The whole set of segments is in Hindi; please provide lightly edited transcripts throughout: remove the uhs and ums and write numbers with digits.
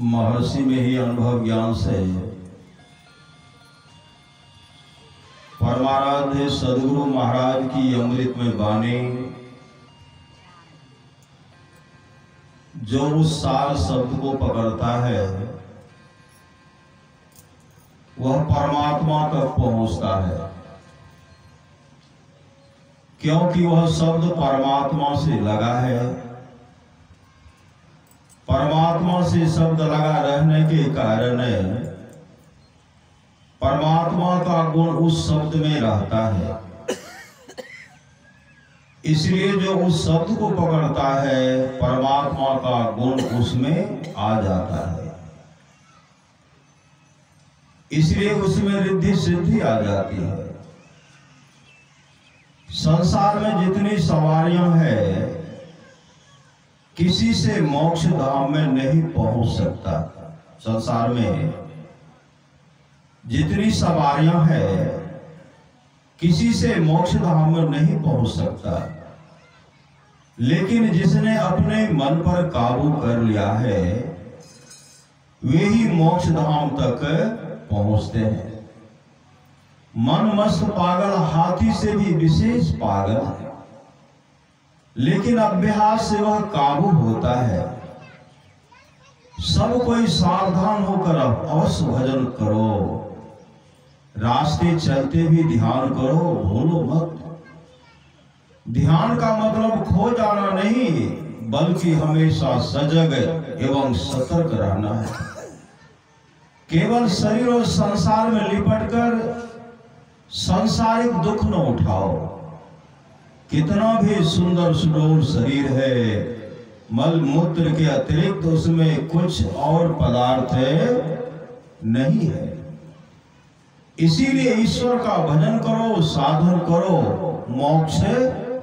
महर्षि में ही अनुभव ज्ञान से परमाराध्य सदगुरु महाराज की अमृतमय वाणी जो उस सार शब्द को पकड़ता है वह परमात्मा तक पहुंचता है, क्योंकि वह शब्द परमात्मा से लगा है। परमात्मा से शब्द लगा रहने के कारण परमात्मा का गुण उस शब्द में रहता है। इसलिए जो उस शब्द को पकड़ता है परमात्मा का गुण उसमें आ जाता है, इसलिए उसमें रिद्धि सिद्धि आ जाती है। संसार में जितनी सवारियां हैं किसी से मोक्ष धाम में नहीं पहुंच सकता। संसार में जितनी सवारियां हैं किसी से मोक्ष धाम में नहीं पहुंच सकता, लेकिन जिसने अपने मन पर काबू कर लिया है वे ही मोक्ष धाम तक पहुंचते हैं। मन मस्त पागल हाथी से भी विशेष पागल है, लेकिन अभ्यास से वह काबू होता है। सब कोई सावधान होकर अवश्य भजन करो, रास्ते चलते भी ध्यान करो, भूलो मत। ध्यान का मतलब खो जाना नहीं, बल्कि हमेशा सजग एवं सतर्क रहना है। केवल शरीर और संसार में लिपटकर सांसारिक दुख न उठाओ। कितना भी सुंदर सुडौल शरीर है, मल मूत्र के अतिरिक्त उसमें कुछ और पदार्थ नहीं है। इसीलिए ईश्वर का भजन करो, साधन करो, मोक्ष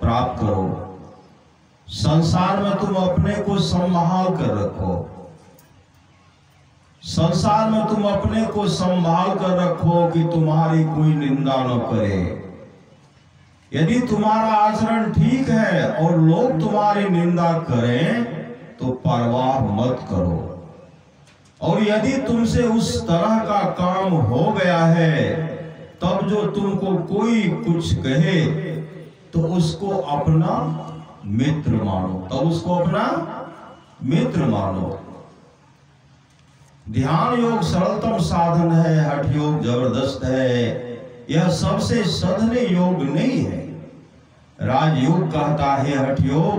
प्राप्त करो। संसार में तुम अपने को संभाल कर रखो, संसार में तुम अपने को संभाल कर रखो कि तुम्हारी कोई निंदा न करे। यदि तुम्हारा आचरण ठीक है और लोग तुम्हारी निंदा करें तो परवाह मत करो, और यदि तुमसे उस तरह का काम हो गया है तब जो तुमको कोई कुछ कहे तो उसको अपना मित्र मानो, तब उसको अपना मित्र मानो। ध्यान योग सरलतम साधन है, हठ योग जबरदस्त है। यह सबसे सधने योग नहीं है। राजयोग कहता है हठ योग,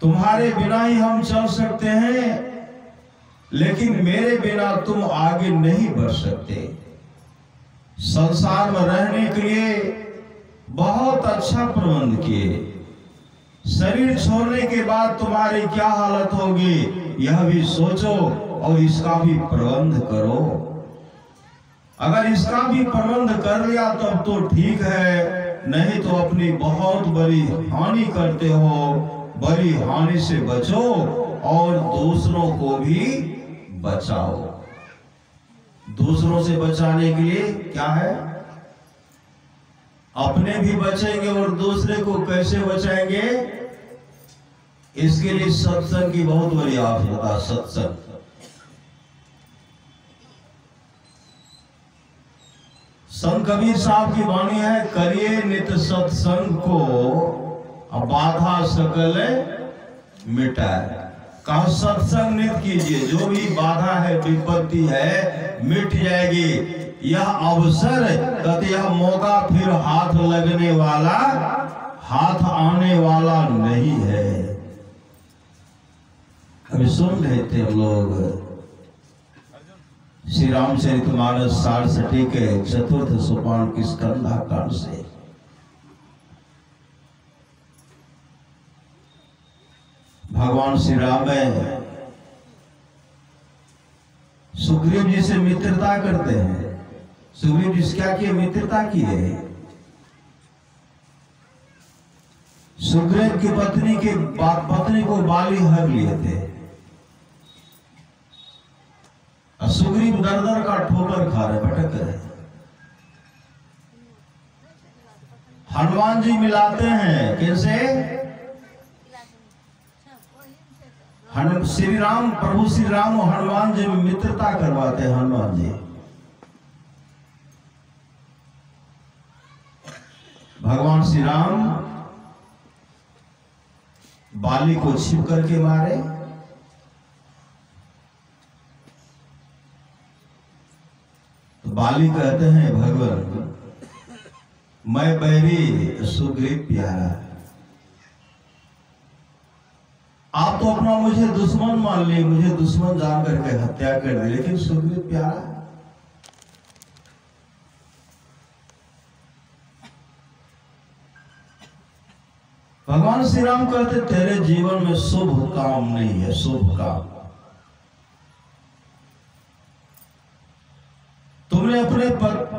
तुम्हारे बिना ही हम चल सकते हैं, लेकिन मेरे बिना तुम आगे नहीं बढ़ सकते। संसार में रहने के लिए बहुत अच्छा प्रबंध किए, शरीर छोड़ने के बाद तुम्हारी क्या हालत होगी यह भी सोचो और इसका भी प्रबंध करो। अगर इसका भी प्रबंध कर लिया तब तो ठीक है, नहीं तो अपनी बहुत बड़ी हानि करते हो। बड़ी हानि से बचो और दूसरों को भी बचाओ। दूसरों से बचाने के लिए क्या है? अपने भी बचेंगे और दूसरे को कैसे बचाएंगे? इसके लिए सत्संग की बहुत बड़ी आवश्यकता। सत्संग संत कबीर साहब की वाणी है, करिए नित सत्संग को बाधा सकल मिटाए। कहा सत्संग नित कीजिए, जो भी बाधा है विपत्ति है मिट जाएगी। यह अवसर कहते यह मौका फिर हाथ लगने वाला, हाथ आने वाला नहीं है। अभी सुन रहे थे हम लोग श्री रामचरितमानस सारसठी के चतुर्थ सोपान की स्कंधाकांड से। भगवान श्री राम सुग्रीव जी से मित्रता करते हैं। सुग्रीव जी से क्या किए? मित्रता की है। सुग्रीव की पत्नी को बाली हर लिए थे। सुग्रीव दर दर का ठोकर खा रहे, भटक रहे। हनुमान जी मिलाते हैं, कैसे? श्री राम, प्रभु श्री राम और हनुमान जी में मित्रता करवाते हैं। हनुमान जी भगवान श्री राम बाली को छिप करके मारे, तो बाली कहते हैं भगवान मैं बैरी सुग्रीव प्यारा, आप तो अपना मुझे दुश्मन मान लिए, मुझे दुश्मन जान करके हत्या कर दी, लेकिन सुग्रीव प्यारा। भगवान श्री राम कहते तेरे जीवन में शुभ काम नहीं है, शुभ काम। तुमने अपने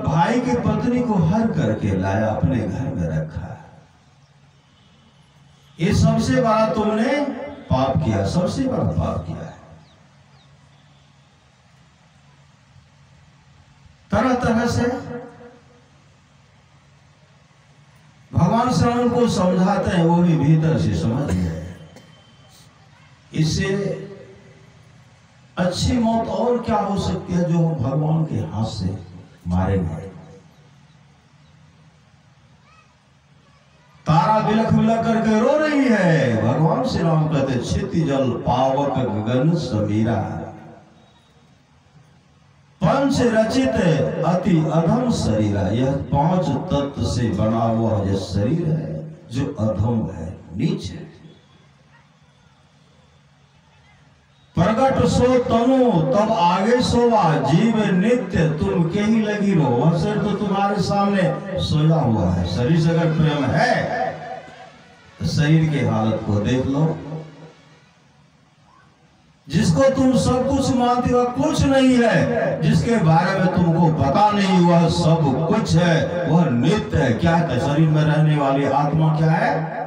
भाई की पत्नी को हर करके लाया, अपने घर में रखा, ये सबसे बड़ा तुमने पाप किया, सबसे बड़ा पाप किया है। तरह तरह से भगवान श्री राम को समझाते हैं, वो भी भीतर से समझ गए। इससे अच्छी मौत और क्या हो सकती है जो भगवान के हाथ से मारे गए। तारा बिलख बिलख करके रो रही है, भगवान श्री राम कहते क्षिति जल पावक गगन समीरा, पंच रचित अति अधम शरीरा। यह 5 तत्व से बना हुआ जो शरीर है, जो अधम है, नीच है। प्रगट सो तनु तब आगे सोवा, जीव नित्य तुम के ही लगी रो। वह शरीर तो तुम्हारे सामने सोया हुआ है। शरीर से अगर प्रेम है तो शरीर की हालत को देख लो। जिसको तुम सब कुछ मानते हो कुछ नहीं है, जिसके बारे में तुमको पता नहीं वह सब कुछ है, वह नित्य है। क्या है? शरीर में रहने वाली आत्मा क्या है?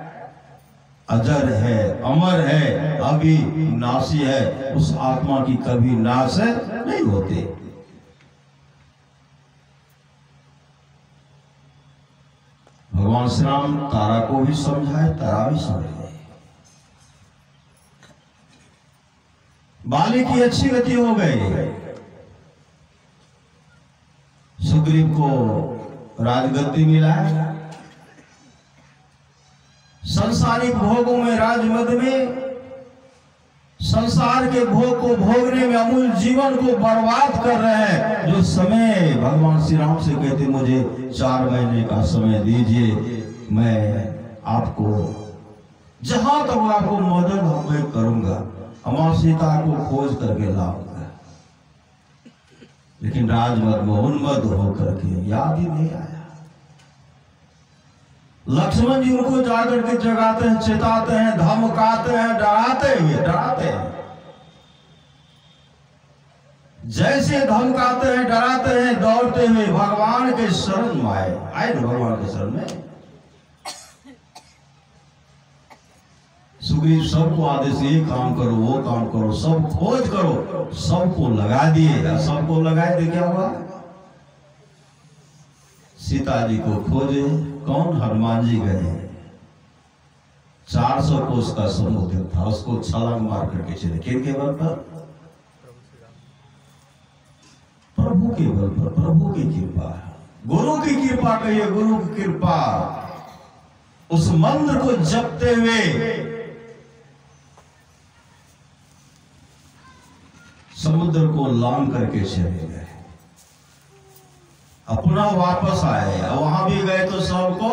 अजर है, अमर है, अविनाशी है। उस आत्मा की कभी नाश नहीं होती। भगवान श्री राम तारा को भी समझाए, तारा भी समझाए। बाली की अच्छी गति हो गई, सुग्रीव को राजगद्दी मिला है। संसारिक भोगों में, राजमद में, संसार के भोग को भोगने में अमूल जीवन को बर्बाद कर रहे हैं। जो समय भगवान श्री राम से कहते मुझे 4 महीने का समय दीजिए, मैं आपको जहां तक आपको मदद मैं करूंगा, अमां सीता को खोज करके लाऊंगा। लेकिन राजमद में उन्मत्त होकर के याद ही नहीं आया। लक्ष्मण जी उनको जाकर के जगाते हैं, चेताते हैं, धमकाते हैं, डराते हैं। जैसे धमकाते हैं, डराते हैं, दौड़ते हुए भगवान के शरण में आए ना, भगवान के शरण में। सुग्रीव सबको आदेश, ये काम करो, वो काम करो, सब खोज करो, सबको लगा दिए। सबको लगाए थे, क्या हुआ? सीता जी को खोजे कौन? हनुमान जी गए। 400 कोस का समुद्र था, उसको छलांग मार करके चले। किनके बल पर? प्रभु के बल पर, प्रभु की कृपा, गुरु की कृपा कहिए, गुरु की कृपा। उस मंत्र को जपते हुए समुद्र को लांग करके चले गए। अपना वापस आए, वहां भी गए तो सबको,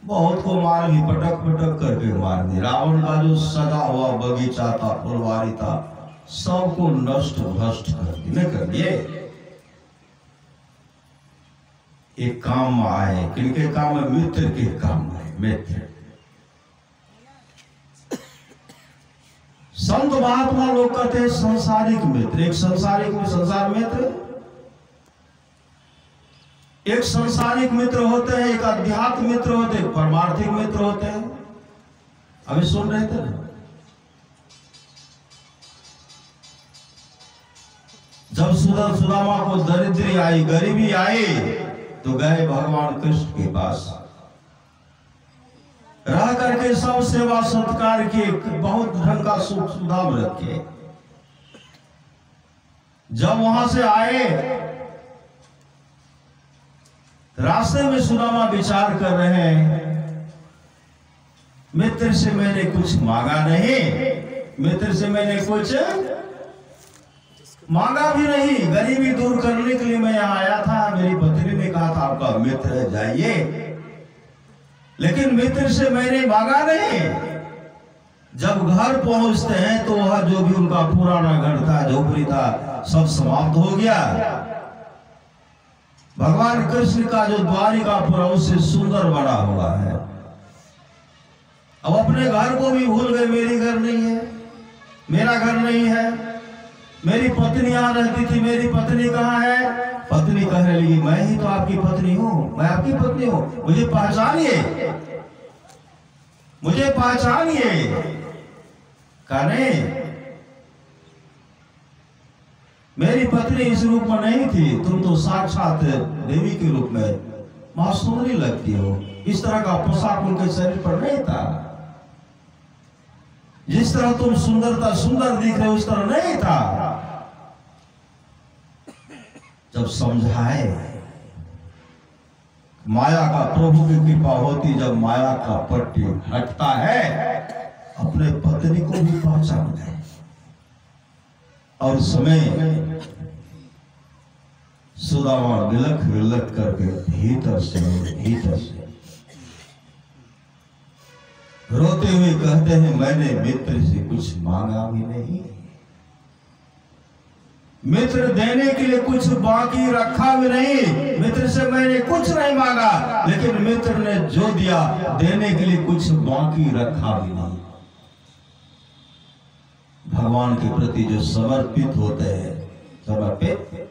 बहुत को मार भी, पटक पटक करके मार दी। रावण का जो सजा हुआ बगीचा था, फुलवारी था, सबको नष्ट भ्रष्ट कर दिए। एक काम आए, किनके काम है? मित्र के काम है। मित्र, संत महात्मा लोग कहते हैं संसारिक मित्र। एक संसारिक में संसार मित्र, एक संसारिक मित्र होते हैं, एक अध्यात्म मित्र होते हैं, परमार्थिक मित्र होते हैं। अभी सुन रहे थे ना, जब सुदामा को दरिद्री आई, गरीबी आई, तो गए भगवान कृष्ण के पास। रह करके सब सेवा सत्कार के बहुत ढंग का सुख सुधाम रखे। जब वहां से आए, रास्ते में सुदामा विचार कर रहे हैं, मित्र से मैंने कुछ मांगा नहीं, मित्र से मैंने कुछ मांगा भी नहीं, गरीबी दूर करने के लिए मैं यहाँ आया था। मेरी पत्नी ने कहा था आपका मित्र है, जाइए, लेकिन मित्र से मैंने मांगा नहीं। जब घर पहुंचते हैं तो वह जो भी उनका पुराना घर था, झोपड़ी था, सब समाप्त हो गया। भगवान कृष्ण का जो द्वारिकापुर उससे सुंदर बना हुआ है। अब अपने घर को भी भूल गए, मेरी घर नहीं है, मेरा घर नहीं है। मेरी पत्नी यहां रहती थी, मेरी पत्नी कहाँ है? पत्नी कहने लगी, मैं ही तो आपकी पत्नी हूं, मैं आपकी पत्नी हूं, मुझे पहचानिए, मुझे पहचानिए। कहने मेरी पत्नी इस रूप में नहीं थी, तुम तो साक्षात देवी के रूप में मां सुंदरी लगती हो। इस तरह का पोशाक उनके शरीर पर नहीं था। जिस तरह तुम सुंदर दिख रहे हो उस तरह नहीं था। जब समझाए, माया का प्रभु की कृपा होती, जब माया का पट्टी हटता है, अपने पत्नी को भी पहचान गए। और समय सुदामा विलख विलख करके भीतर से रोते हुए कहते हैं, मैंने मित्र से कुछ मांगा भी नहीं, मित्र देने के लिए कुछ बाकी रखा भी नहीं, मित्र से मैंने कुछ नहीं मांगा, लेकिन मित्र ने जो दिया देने के लिए कुछ बाकी रखा भी नहीं। भगवान के प्रति जो समर्पित होते हैं, समर्पित,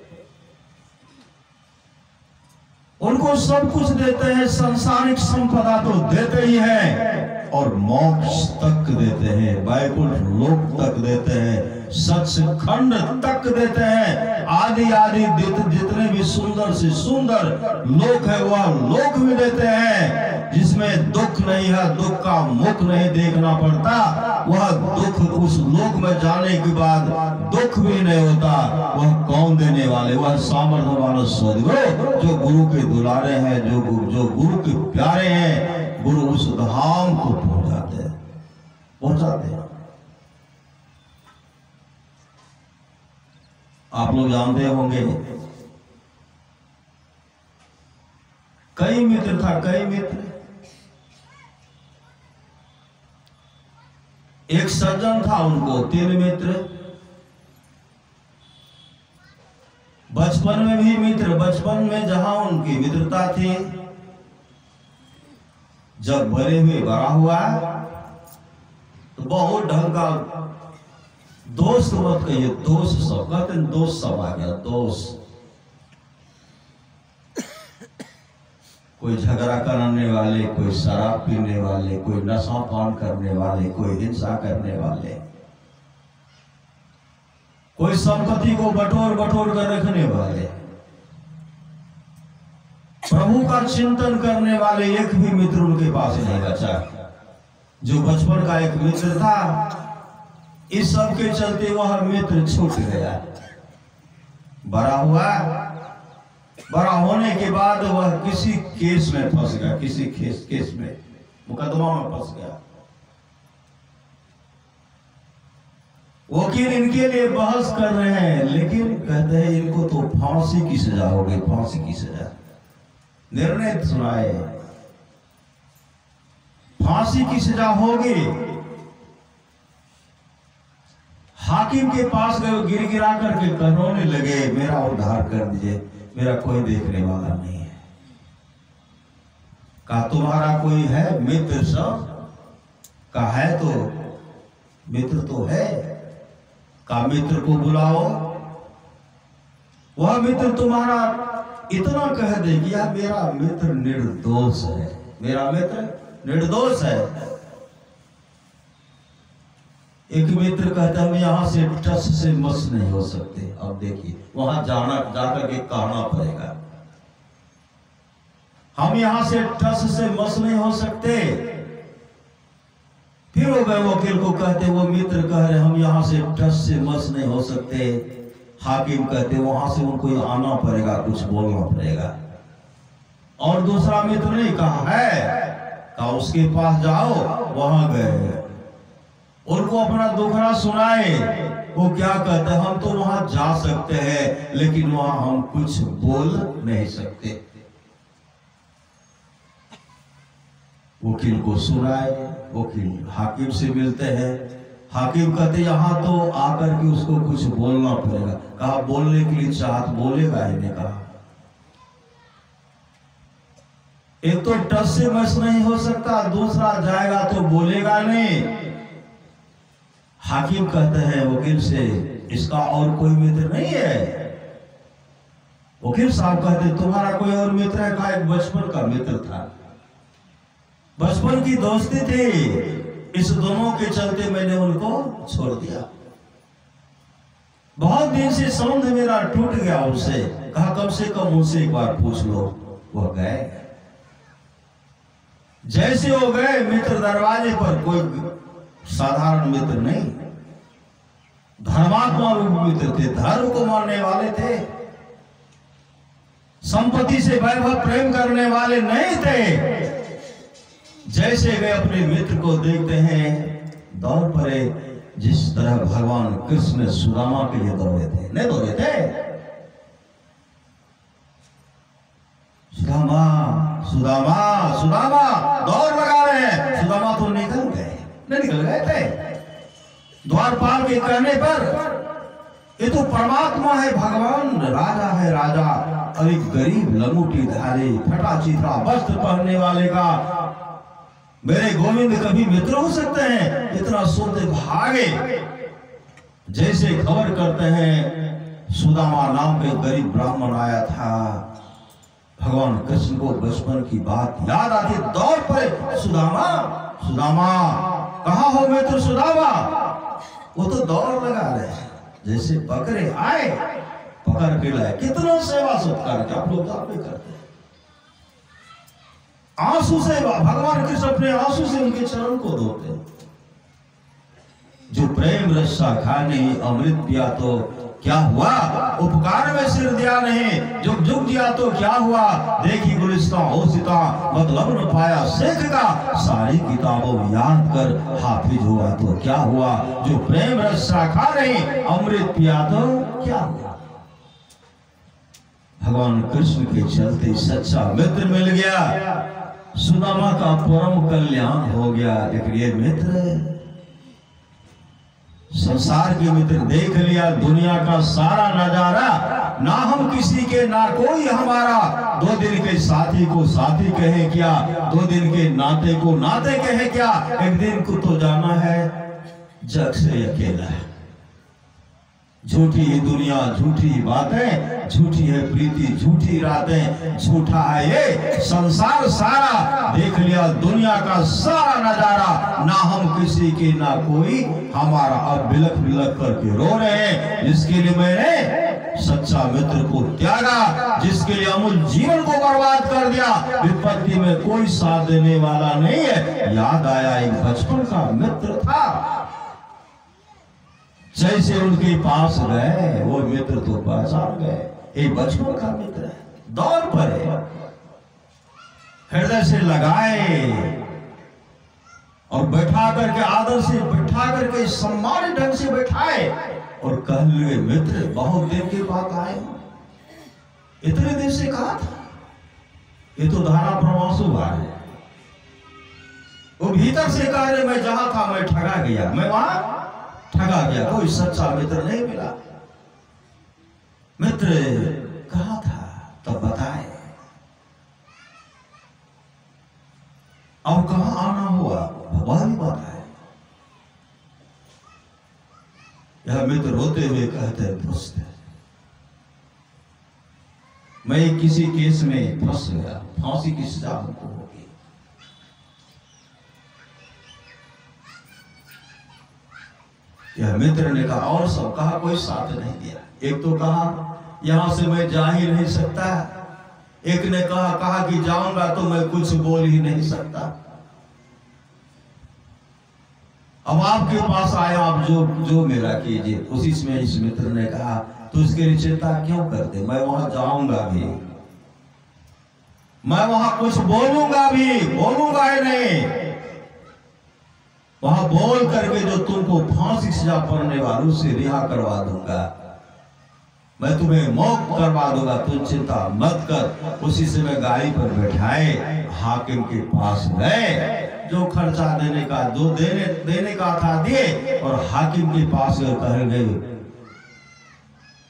उनको सब कुछ देते हैं। सांसारिक संपदा तो देते ही हैं और मोक्ष तक देते हैं, वैकुंठ लोक तक देते हैं, सचखंड तक देते हैं। आदि आदि जितने भी सुंदर से सुंदर लोक है वह लोक भी देते हैं, जिसमें दुख नहीं है, दुख का मुख नहीं देखना पड़ता। वह दुख उस लोक में जाने के बाद दुख भी नहीं होता। वह कौन देने वाले? वह सामर्थ्यवान सद्गुरु जो गुरु के दुलारे हैं, जो गुरु के प्यारे हैं। गुरु उस धाम को पहुंचाते हैं। आप लोग जानते होंगे, कई मित्र था, कई मित्र। एक सज्जन था, उनको 3 मित्र। बचपन में भी मित्र, बचपन में जहां उनकी मित्रता थी, जब बड़े हुए बड़ा हुआ तो बहुत ढंग का दोस्त, मत कहिए दोस्त, सब कहते हैं दोस्त सब आ गया। दोस्त कोई झगड़ा करने वाले, कोई शराब पीने वाले, कोई नशा पान करने वाले, कोई हिंसा करने वाले, कोई संपत्ति को बटोर कर रखने वाले, प्रभु का चिंतन करने वाले एक भी मित्र उनके पास नहीं बचा। जो बचपन का एक मित्र था, इस सब के चलते वह मित्र छूट गया। बड़ा हुआ, बड़ा होने के बाद वह किसी केस में फंस गया, किसी केस में, मुकदमा में फंस गया। वकील इनके लिए बहस कर रहे हैं, लेकिन कहते हैं इनको तो फांसी की सजा हो गई, फांसी की सजा। निर्णय सुनाए, फांसी की सजा होगी। हाकिम के पास गए, गिरा करके रोने लगे, मेरा उद्धार कर दीजिए, मेरा कोई देखने वाला नहीं है। कहा तुम्हारा कोई है मित्र? सब कहा है, तो मित्र तो है। कहा मित्र को बुलाओ। वह मित्र तुम्हारा इतना कह दे कि यार मेरा मित्र निर्दोष है, मेरा मित्र निर्दोष है। एक मित्र कहता है, हम यहां से टस से मस नहीं हो सकते। अब देखिए, वहां जाकर के कहना पड़ेगा, हम यहां से टस से मस नहीं हो सकते। फिर वो गए वकील को कहते, वो मित्र कह रहे हम यहाँ से टस से मस नहीं हो सकते। हाकिम कहते वहां से उनको आना पड़ेगा, कुछ बोलना पड़ेगा। और दूसरा मित्र ने कहा है, कहा उसके पास जाओ। वहां गए, उनको अपना दुखड़ा सुनाए। वो क्या कहते, हम तो वहां जा सकते हैं लेकिन वहां हम कुछ बोल नहीं सकते। वकील को सुनाए, वकील हाकिम से मिलते हैं। हाकिम कहते यहाँ तो आकर के उसको कुछ बोलना पड़ेगा। कहा बोलने के लिए चाहत बोलेगा ही नहीं। कहा एक तो टस से मस नहीं हो सकता, दूसरा जाएगा तो बोलेगा नहीं। हाकिम कहते हैं वकील से, इसका और कोई मित्र नहीं है? वकील साहब कहते तुम्हारा कोई और मित्र है? कहा एक बचपन का मित्र था, बचपन की दोस्ती थी, इस दोनों के चलते मैंने उनको छोड़ दिया। बहुत दिन से संबंध मेरा टूट गया उनसे। कहा कम से कम उनसे एक बार पूछ लो। वो गए, जैसे हो गए मित्र दरवाजे पर, कोई साधारण मित्र नहीं, धर्मात्मा रूप मित्र थे, धर्म को मानने वाले थे, संपत्ति से वैभव प्रेम करने वाले नहीं थे। जैसे गए अपने मित्र को देखते हैं, दौड़ पड़े जिस तरह भगवान कृष्ण ने सुदामा के लिए दौड़े थे। नहीं दौड़े थे? सुदामा सुदामा सुदामा दौड़ लगा रहे हैं। सुदामा तो निकल गए, नहीं निकल गए थे। द्वारपाल के कहने पर, ये तो परमात्मा है, भगवान राजा है, राजा। और एक गरीब लंगोटी धारी फटा चिथड़ा वस्त्र पहनने वाले का मेरे गोविंद कभी मित्र हो सकते हैं? इतना सोते भागे। जैसे खबर करते हैं सुदामा नाम के गरीब ब्राह्मण आया था, भगवान कृष्ण को बचपन की बात याद आती, दौड़ पड़े, सुदामा सुदामा कहाँ हो मित्र सुदामा? वो तो दौड़ लगा रहे हैं, जैसे बकरे आए पकड़ के लाए। कितना सेवा सत्कार के आप लोग आप भी करते हैं। आंसू से भगवान कृष्ण अपने आंसू से उनके चरण को धोते। जो प्रेम रस्सा खाने अमृत पिया तो क्या हुआ, उपकार में सिर दिया नहीं, जुग जुग दिया तो क्या हुआ। देखी गुलिस्तां होशिता मतलब न पाया शेख का, सारी किताबों याद कर हाफिज हुआ तो क्या हुआ। जो प्रेम रस्सा खा नहीं अमृत पिया तो क्या हुआ। भगवान कृष्ण के चलते सच्चा मित्र मिल गया, सुदामा का परम कल्याण हो गया। लेकिन ये मित्र संसार के मित्र देख लिया, दुनिया का सारा नजारा, ना हम किसी के ना कोई हमारा। 2 दिन के साथी को साथी कहे क्या, 2 दिन के नाते को नाते कहे क्या। एक दिन को तो जाना है जग से अकेला है। झूठी दुनिया, झूठी बातें, झूठी है प्रीति, झूठी रातें, झूठा है ये संसार सारा। देख लिया दुनिया का सारा नजारा, ना हम किसी के ना कोई हमारा। अब बिलख बिलख करके रो रहे हैं, जिसके लिए मैंने सच्चा मित्र को त्यागा, जिसके लिए अमूल जीवन को बर्बाद कर दिया। विपत्ति में कोई साथ देने वाला नहीं है। याद आया एक बचपन का मित्र था, जैसे उनके पास गए वो मित्र तो पहचान गए, एक बचपन का मित्र है। दौड़ पड़े, हृदय से लगाए और बैठा करके आदर से बैठा करके सम्मान ढंग से बैठाए और कह लिए मित्र बहुत दिन के बाद आए, इतने दिन से कहा था। ये तो धारा प्रवास हुआ है। वो भीतर से कह रहे मैं जहां था मैं ठगा गया, मैं वहां ठगा गया, कोई सच्चा मित्र नहीं मिला। मित्र कहा था तब बताए, और कहां आना हुआ भगवान बताए। यह मित्र रोते हुए कहते दोस्त मैं किसी केस में फंस गया, फांसी की सजा हमको होगी। यह मित्र ने कहा और सब कहा कोई साथ नहीं दिया। एक तो कहा यहां से मैं जा ही नहीं सकता, एक ने कहा कि जाऊंगा तो मैं कुछ बोल ही नहीं सकता। अब आपके पास आया, आप जो मेरा कीजिए। उसी में इस मित्र ने कहा, तो इसके लिए चिंता क्यों करते, मैं वहां जाऊंगा भी, मैं वहां कुछ बोलूंगा भी, बोलूंगा ही नहीं, वहां बोल करके जो तुमको फांसी सजा पड़ने वालों से रिहा करवा दूंगा, मैं तुम्हें मुक्त करवा दूंगा, तुम चिंता मत कर। उसी समय गाड़ी पर बैठाए हाकिम के पास गए, जो खर्चा देने का, जो देने का था दिए, और हाकिम के पास कह गए,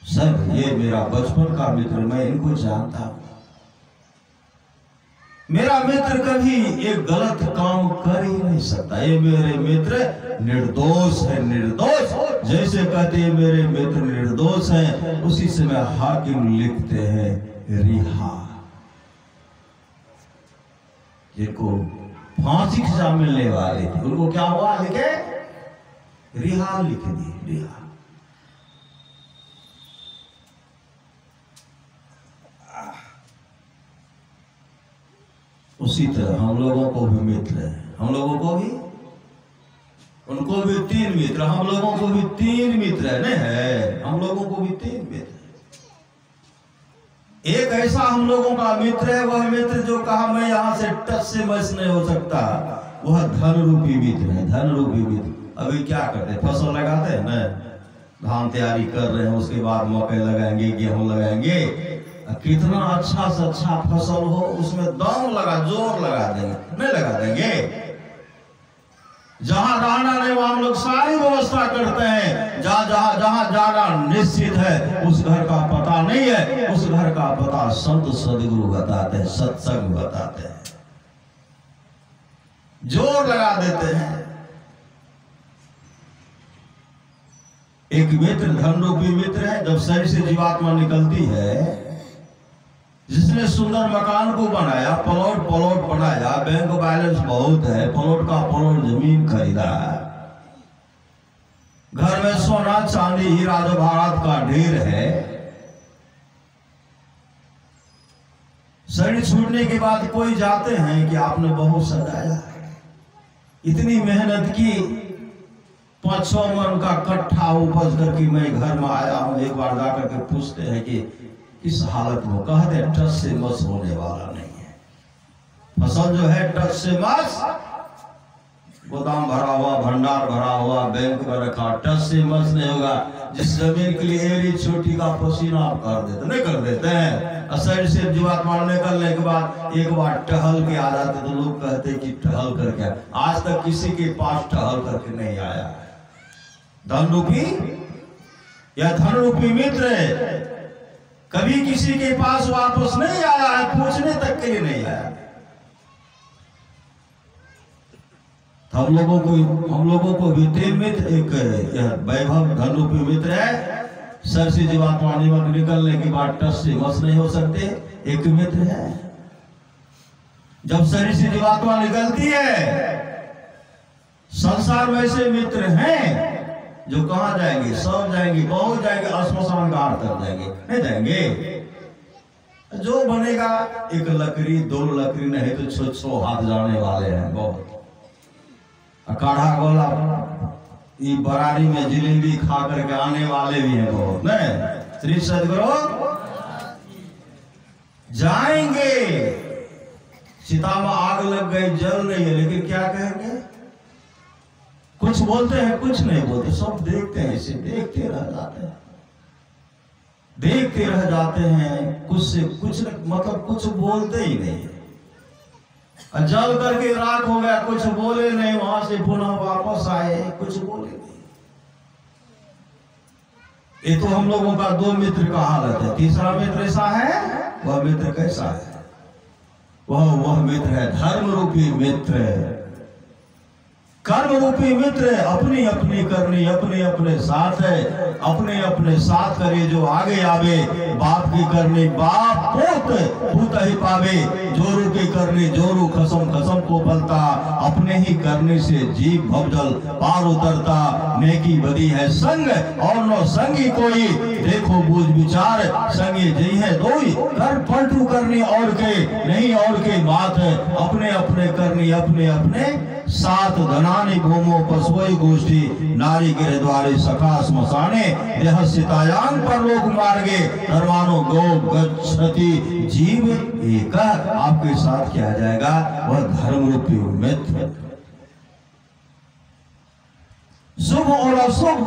सर ये मेरा बचपन का मित्र, मैं इनको जानता हूं, मेरा मित्र कभी एक गलत काम कर ही नहीं सकता, ये मेरे मित्र निर्दोष है, निर्दोष। जैसे कहते हैं मेरे मित्र निर्दोष हैं, उसी समय हाकिम लिखते हैं रिहा। जिनको फांसी की सजा मिलने वाले थे उनको क्या हुआ, लिखे रिहा, लिख दिए रिहा। उसी तरह हम लोगों को भी मित्र है, हम लोगों को भी, उनको भी 3 मित्र, हम लोगों को भी 3 मित्र है, नहीं है, हम लोगों को भी 3 मित्र। एक ऐसा हम लोगों का मित्र है, वह मित्र जो कहा मैं यहां से टच से मस नहीं हो सकता, वह धन रूपी मित्र है, धन रूपी मित्र। अभी क्या करते हैं, फसल लगाते हैं ना, धान तैयारी कर रहे हैं, उसके बाद मकई लगाएंगे, गेहूं लगाएंगे, कितना अच्छा से अच्छा फसल हो उसमें दम लगा, जोर लगा देंगे, नहीं लगा देंगे। जहां रहना नहीं वहां हम लोग सारी व्यवस्था करते हैं, जहां जाना निश्चित है, उस घर का पता नहीं है, उस घर का पता संत सदगुरु बताते हैं, सत्संग बताते हैं, जोर लगा देते हैं। एक मित्र धन रूपी मित्र है, जब शरीर से जीवात्मा निकलती है, जिसने सुंदर मकान को बनाया, प्लॉट बनाया, बैंक बैलेंस बहुत है, प्लॉट का प्लॉट जमीन खरीदा, घर में सोना चांदी हीरा जवाहरात का ढेर है, शरीर छूटने के बाद कोई जाते हैं कि आपने बहुत सजाया, इतनी मेहनत की, 5-6 मन का कट्ठा उपज करके मैं घर में आया हूं। एक बार जाकर के पूछते हैं कि किस हालत में, कहते टच से मस होने वाला नहीं है, फसल जो है टच से मस, गोदाम भरा हुआ, भंडार भरा हुआ, बैंक में रखा, टच से मस नहीं होगा। जिस जमीन के लिए एरी छोटी का पसीना आप कर देते, नहीं कर देते हैं, शरीर से जीवात्मा निकलने के बाद एक बार टहल के आ जाते, तो लोग कहते कि टहल करके, आज तक किसी के पास टहल करके नहीं आया। धन रूपी या धन रूपी मित्र कभी किसी के पास वापस नहीं आया है, पूछने तक के लिए नहीं आया। हम लोगों को भी 3 मित्र, एक वैभव धन रूपी मित्र है, सर से जीवात्मा निकलने के बाद टच से मस नहीं हो सकते, एक मित्र है। जब शरीर से जीवात्मा निकलती है, संसार में ऐसे मित्र हैं जो कहां जाएंगे, सब जाएंगे, बहुत जाएंगे, श्मशान घाट तक जाएंगे, नहीं जाएंगे। जो बनेगा, एक लकड़ी 2 लकड़ी नहीं तो 6 हाथ जाने वाले हैं बहुत। काढ़ा गोला ये बरारी में जिलेबी खा करके आने वाले भी हैं बहुत, नहीं। श्री सदगुरु जाएंगे, सीता में आग लग गई, जल नहीं है, लेकिन क्या कहेंगे, कुछ बोलते हैं, कुछ नहीं बोलते, सब देखते हैं, इसे देखते रह जाते हैं, देखते रह जाते हैं, कुछ से कुछ मतलब कुछ बोलते ही नहीं है। जल करके राख हो गया, कुछ बोले नहीं, वहां से पुनः वापस आए, कुछ बोले नहीं। ये तो हम लोगों का 2 मित्र का हालत है। तीसरा मित्र ऐसा है, वह मित्र कैसा है, वह मित्र है धर्म रूपी मित्र, कर्म रूपी मित्र, अपनी अपनी करनी, अपने अपने साथ है, अपने अपने साथ करे जो आगे आवे, बाप की करनी बाप पूत ही पावे, जोरू की करनी जोरू, खसम खसम को पलता, अपने ही करने से जीव भवजल पार उतरता, नेकी बदी है संग और नो संगी कोई, देखो बूझ विचार संगी जी है दोई, कर पलटू करनी और के नहीं, और के बात है, अपने अपने करनी अपने अपने सात धनानि भूमो पशुवै गोष्ठी नारी गिर द्वारे सखा स्मशाने देहस्थितायां परलोक मार्गे धर्मानो गो गच्छति जीव एक। आपके साथ क्या जाएगा? वह धर्म रूपी मित्र। शुभ और अशुभ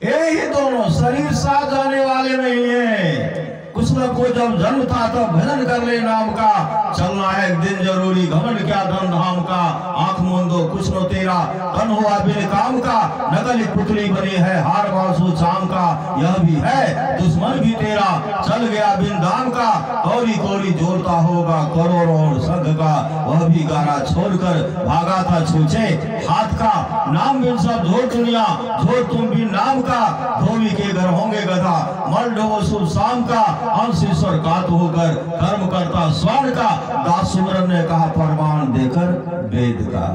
यही दोनों शरीर साथ जाने वाले नहीं है। कुछ न कोई जब जन्म था तो भजन कर ले नाम का, चलना है एक दिन जरूरी, घमंड क्या धन धाम का। आंख मूंदो कुछ न तेरा, तन हुआ बिन काम का, नकली पुतली बनी है हार बांसु चाम का। यह भी है दुश्मन भी तेरा, चल गया बिन दाम का। कौरी कौरी जोड़ता होगा करोड़ और संघ का, वह भी गाना छोड़कर भागा था छूछे हाथ का। नाम बिन सब झोर दुनिया, झोर तुम भी नाम का। धोबी के घर होंगे गधा, मर डो शुभ शाम का। अंश ईश्वर का तो होकर कर्म करता स्वर्ण का। दास सुमरन ने कहा प्रमाण देकर वेद का।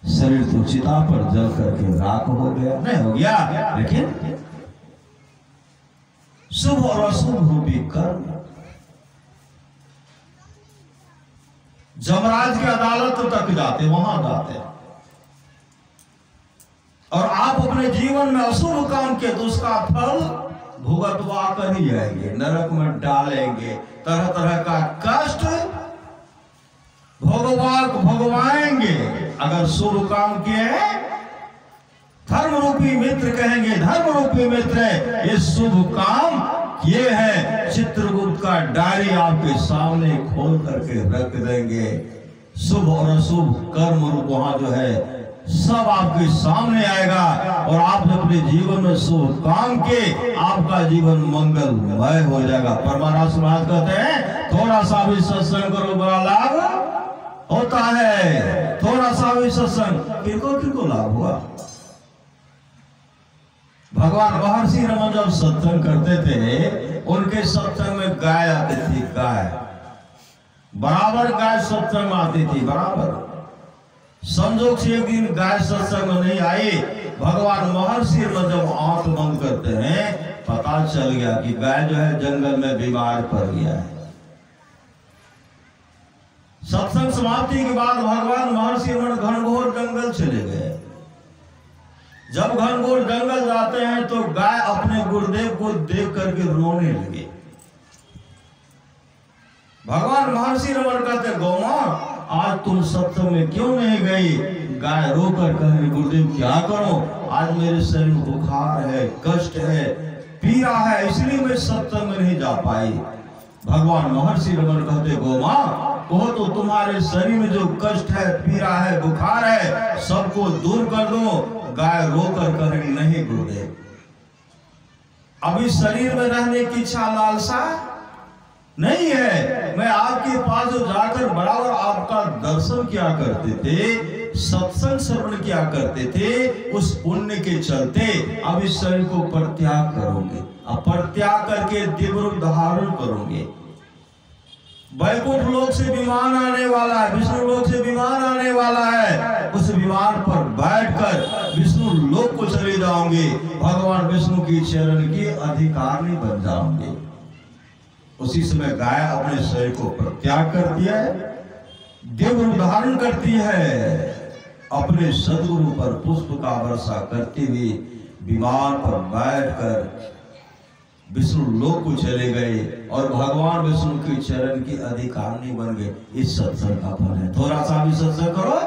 शरीर तो चिता पर जल करके राख हो गया, नहीं हो गया, लेकिन शुभ और अशुभ रूपी कर्म। जमराज की अदालत तक जाते, वहां जाते, और आप अपने जीवन में अशुभ काम के तो उसका फल भुगतवा कर ही जाएंगे, नरक में डालेंगे, तरह तरह का कष्ट भोगवाएंगे। अगर शुभ काम किए, धर्म रूपी मित्र कहेंगे, धर्म रूपी मित्र ये शुभ काम ये है। चित्रगुप्त का डायरी आपके सामने खोल करके रख देंगे। शुभ और अशुभ कर्म रूप वहां जो है सब आपके सामने आएगा, और आप अपने जीवन में शुभ काम के आपका जीवन मंगलमय हो जाएगा। परमारास महाराज कहते हैं थोड़ा सा भी सत्संग करो बड़ा लाभ होता है। थोड़ा सा भी सत्संग किनको लाभ हुआ? भगवान महर्षि रमन जब सत्संग करते थे, उनके सत्संग में गाय आती थी, गाय बराबर गाय सत्संग में आती थी बराबर। संजोग से एक दिन गाय सत्संग में नहीं आई। भगवान महर्षि जब आंख बंद करते हैं, पता चल गया कि गाय जो है जंगल में बीमार पड़ गया है। सत्संग समाप्ति के बाद भगवान महर्षि घनघोर जंगल चले गए। जब घनघोर जंगल जाते हैं तो गाय अपने गुरुदेव को देख करके रोने लगे। भगवान महर्षि रमन कहते गौमा आज तुम सत्संग में क्यों नहीं गई? गाय रोकर कहे गुरुदेव क्या करो, आज मेरे शरीर में बुखार है, कष्ट है, पीड़ा है, इसलिए मैं सत्संग में नहीं जा पाई। भगवान महर्षि रमन कहते गौमा कहो तो तुम्हारे शरीर में जो कष्ट है, पीड़ा है, बुखार है, सबको दूर कर दो। गाय रोकर कहे नहीं गुरुदेव, अभी शरीर में रहने की इच्छा लालसा नहीं है। मैं आपके पास जाकर बराबर आपका दर्शन किया करते थे, सत्संग श्रवण किया करते थे, उस पुण्य के चलते अब इस शरीर को परित्याग करोगे। अब परित्याग करके दिव्य रूप धारण करोगे। वैकुंठ लोक से विमान आने वाला है, विष्णु लोक से विमान आने वाला है। उस विमान पर बैठकर विष्णु लोक को चले जाओगे। भगवान विष्णु की चरण की अधिकारी बन जाओगे। उसी समय गाय अपने शरीर को परित्याग करती है, दिव्य रूप धारण करती है, अपने सदगुरु पर पुष्प का वर्षा करते हुए विमान पर बैठकर विष्णु लोक को चले गए और भगवान विष्णु के चरण की अधिकारी बन गए। इस सत्संग का फल है। थोड़ा सा भी सत्संग करो,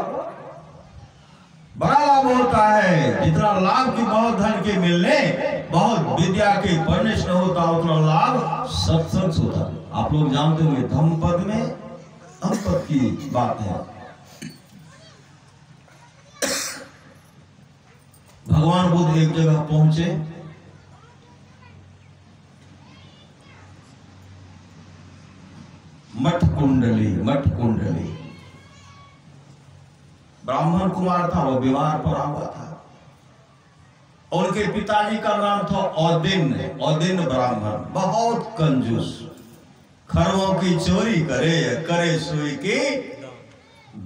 बड़ा लाभ होता है। जितना लाभ की बहुत धन के मिलने, बहुत विद्या के पढ़ने से होता, उतना लाभ सत्संग से होता। आप लोग जानते होंगे धम्मपद में धम्मपद की बात है। भगवान बुद्ध एक जगह पहुंचे, मठ कुंडली ब्राह्मण कुमार था, वो बीमार पड़ा हुआ था। उनके पिताजी का नाम था औदिन ब्राह्मण, बहुत कंजूस, खरवों की चोरी करे सोई की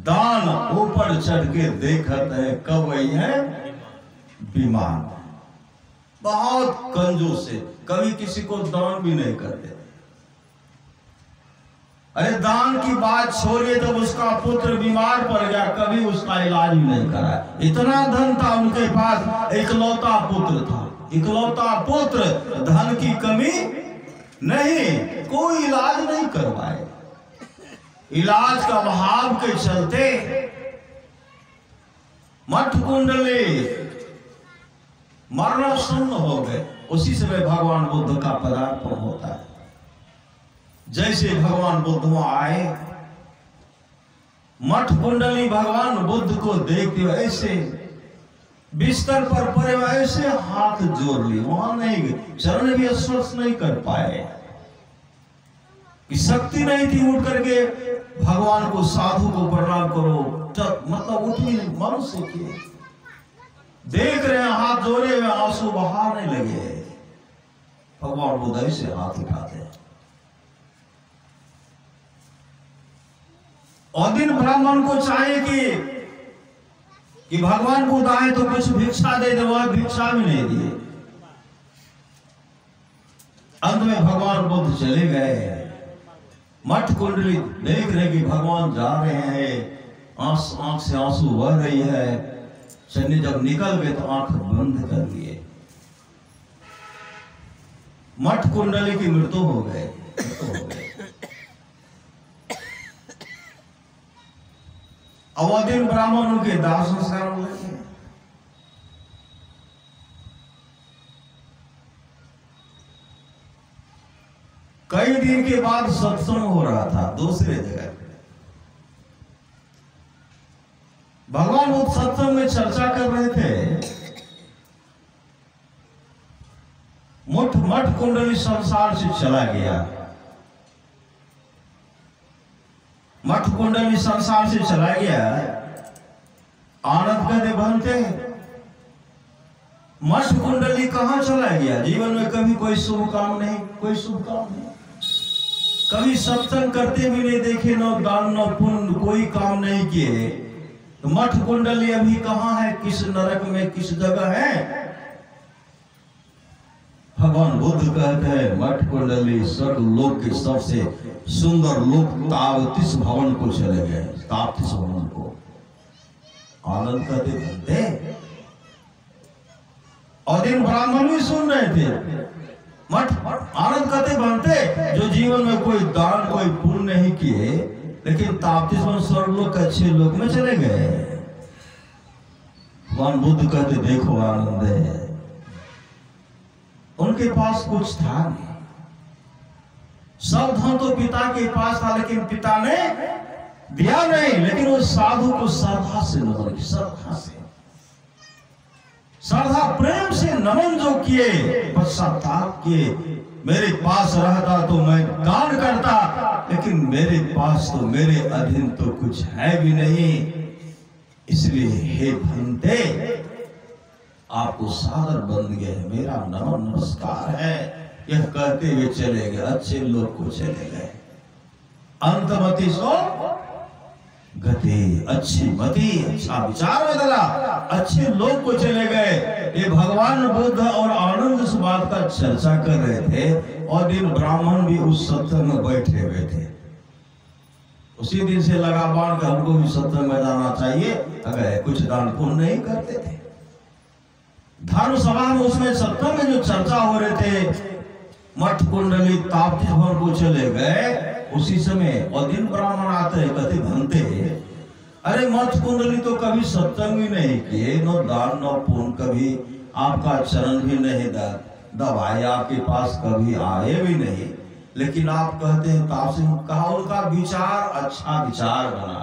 दान, ऊपर चढ़ के देखते हैं कब वही है बीमार, बहुत कंजूस है, कभी किसी को दान भी नहीं करते। अरे दान की बात छोड़िए, जब उसका पुत्र बीमार पड़ गया कभी उसका इलाज भी नहीं कराया। इतना धन था उनके पास, इकलौता पुत्र था, इकलौता पुत्र, धन की कमी नहीं, कोई इलाज नहीं करवाए। इलाज का अभाव के चलते मठ कुंडली मरणासन्न हो गए। उसी समय भगवान बुद्ध का पदार्पण होता है। जैसे भगवान बुद्ध वहां आए, मठ कुंडली भगवान बुद्ध को देखते हुए ऐसे बिस्तर पर पड़े हुए ऐसे हाथ जोड़ लिए, वहां नहीं, चरण भी स्पर्श नहीं कर पाए, कि शक्ति नहीं थी उठ करके भगवान को, साधु को प्रणाम करो, मतलब उठ भी नहीं, मन से किए। देख रहे हैं हाथ जोड़े हुए, आंसू बहाने लगे। भगवान बुद्ध ऐसे हाथ उठाते हैं। और दिन ब्राह्मण को चाहे कि भगवान बुद्ध आए तो कुछ भिक्षा दे दे, वह भिक्षा भी नहीं दिए। अंत में भगवान बुद्ध चले गए। मठ कुंडली देख रहे कि भगवान जा रहे हैं, आंख से आंसू बह रही है। शनि जब निकल गए तो आंख बंद कर लिए। मठ कुंडली की मृत्यु हो गए। अवधिन ब्राह्मण उनके दाह संस्कार हो गए। कई दिन के बाद सत्संग हो रहा था दूसरे जगह। भगवान बुद्ध सत्संग में चर्चा कर रहे थे। मठ कुंडली संसार से चला गया। मठ कुंडली संसार से चला गया। आनंद कहते बनते, मठ कुंडली कहां चला गया? जीवन में कभी कोई शुभ काम नहीं, कोई शुभ काम नहीं, कभी सत्संग करते भी नहीं देखे, न दान न पुण्य, कोई काम नहीं किए। तो मठ कुंडली अभी कहां है? किस नरक में, किस जगह है? भगवान बुद्ध कहते हैं मठ कुंडली स्वर्ग लोक के सबसे सुंदर लोक तावतीस भवन को चले गए। तावतीस भवन को आनंद कहते बनते। और इन ब्राह्मण भी सुन रहे थे। मठ आनंद कहते बनते, जो जीवन में कोई दान कोई पुण्य नहीं किए, लेकिन तावतीस भवन स्वर्ग लोक अच्छे लोक में चले गए। भगवान बुद्ध कहते देखो आनंद है, उनके पास कुछ था नहीं। सब धन तो पिता के पास था, लेकिन पिता ने दिया नहीं। लेकिन वो साधु को श्रद्धा से नमन, श्रद्धा प्रेम से नमन जो किए, पश्चाताप किए। मेरे पास रहता तो मैं दान करता, लेकिन मेरे पास तो मेरे अधीन तो कुछ है भी नहीं। इसलिए हे भंते, आपको सादर बंद गए, मेरा नमन नमस्कार है। यह कहते हुए चले गए। अच्छे लोग को चले गए। अंतमति सो गति, अच्छी मति, अच्छा विचार बदला, अच्छे लोग को चले गए। ये भगवान बुद्ध और आनंद इस बात का चर्चा कर रहे थे। और दिन ब्राह्मण भी उस सत्संग में बैठे हुए थे। उसी दिन से लगा बाण कि हमको भी सत्संग में जाना चाहिए। अगर कुछ दान पुण्य नहीं करते थे। धर्म सभा में उसमें सत्संग में जो चर्चा हो रहे थे, मठ कुंडली ताप्ती भवन को चले गए। उसी समय और दिन ब्राह्मण आते हैं, कहते भंते, अरे मठ कुंडली तो कभी सत्संग भी नहीं किए, न दान न पुण्य, कभी आपका चरण भी नहीं दबाए, आपके पास कभी आए भी नहीं, लेकिन आप कहते हैं ताप्ती। कहा उनका विचार अच्छा विचार बना।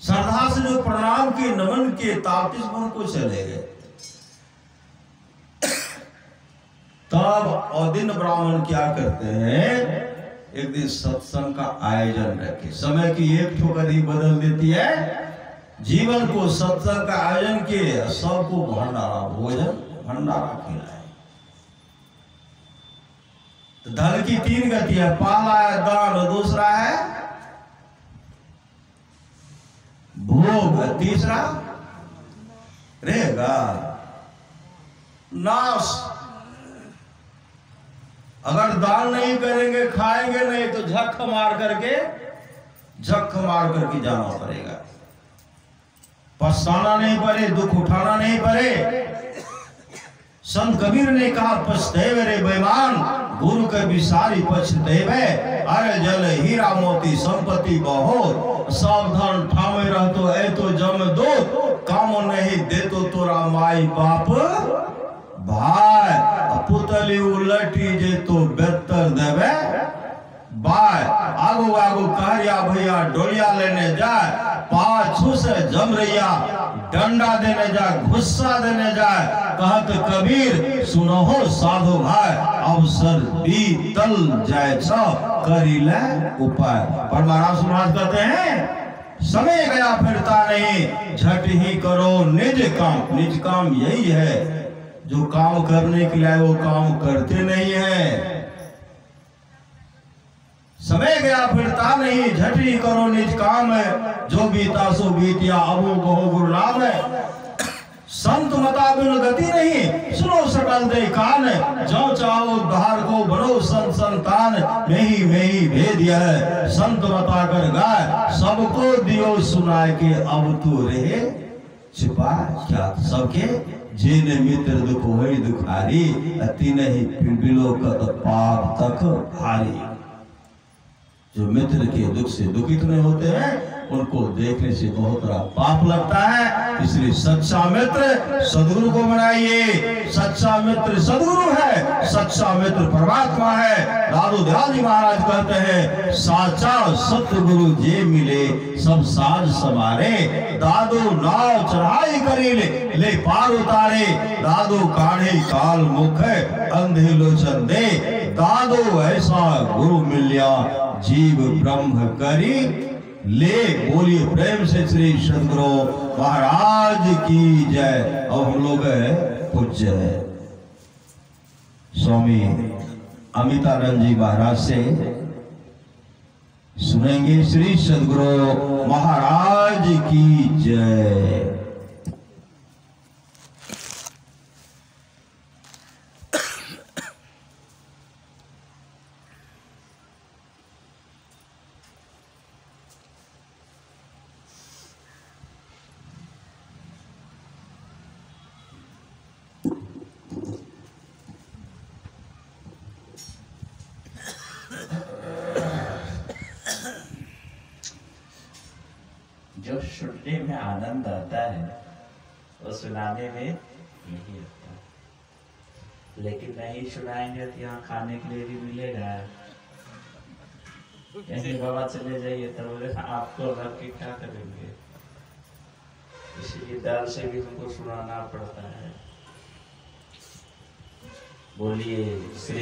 श्रद्धा से जो प्रणाम के नमन के ताप्ती भवन को चले गए। तब औदिन ब्राह्मण क्या करते हैं, एक दिन सत्संग का आयोजन रखे। समय की एक ठोकर ही बदल देती है जीवन को। सत्संग का आयोजन किए, सबको भंडारा, भोजन भंडारा खिलाए। तो धन की तीन गति है, पहला है दान, दूसरा है भोग, तीसरा रहेगा नाश। अगर दान नहीं करेंगे, खाएंगे नहीं, तो झक मार करके जाना पड़ेगा। पछताना नहीं पड़े, दुख उठाना नहीं पड़े। संत कबीर ने कहा, पछतेवे रे बेईमान, गुरु के विसारी पछतेवे। अरे जल हीरा मोती संपत्ति बहुत, सावधान ठामे रहतो ऐ तो जम दो, काम नहीं दे तो तोरा माई बाप भाई। पुतली उलटी जे तो बेहतर देवे बाय। आगो आगो कहरिया भैया डोलिया लेने जाए, पाछू से जमरिया डंडा देने जाए, गुस्सा देने जाए। कहत कबीर सुनो हो साधु भाई, अवसर बीतल जाए करी ले उपाय। पर महाराज महाराज कहते हैं समय गया फिरता नहीं, झट ही करो निज काम। निज काम यही है, जो काम करने के लिए वो काम करते नहीं है। समय गया फिरता नहीं, झट ही करो निज काम है। जो बीता सो बीतिया, अबो कहो गुरु नाम है। संत मता बिन गति नहीं, सुनो सकल दे कान। जो चाहो उद्धार को बनो संत संतान, में ही भेद है संत मता कर गाय। सबको दियो सुनाए के, अब तू रहे छिपा क्या। सबके जिन मित्र दुख होई दुखारी, अति नहीं बिलो कत पाप तक भारी। जो मित्र के दुख से दुखित नहीं होते हैं, उनको देखने से बहुत बड़ा पाप लगता है। इसलिए सच्चा मित्र सदगुरु को बनाइए। सच्चा मित्र सदगुरु है, सच्चा मित्र परमात्मा है। दादू दयाल जी महाराज कहते हैं, साचा सतगुरु जे मिले, सब साज समारे। दादू नाव चढ़ाई करी ले पार उतारे। दादू काढ़े काल मुख अंधे लोचन दे। दादू ऐसा गुरु मिलिया, जीव ब्रह्म करी ले। बोलिए प्रेम से श्री सदगुरु महाराज की जय। और हम लोग पूज्य स्वामी अमितानंद जी महाराज से सुनेंगे श्री सदगुरु महाराज की जय। जो सुनने में आनंद आता है वो सुनाने में नहीं आता। लेकिन नहीं सुनाएंगे तो यहाँ खाने के लिए भी मिलेगा। कहीं बाबा चले जाइए तो बोले आपको रख के क्या करेंगे। इसीलिए डर से भी हमको सुनाना पड़ता है। बोलिए श्री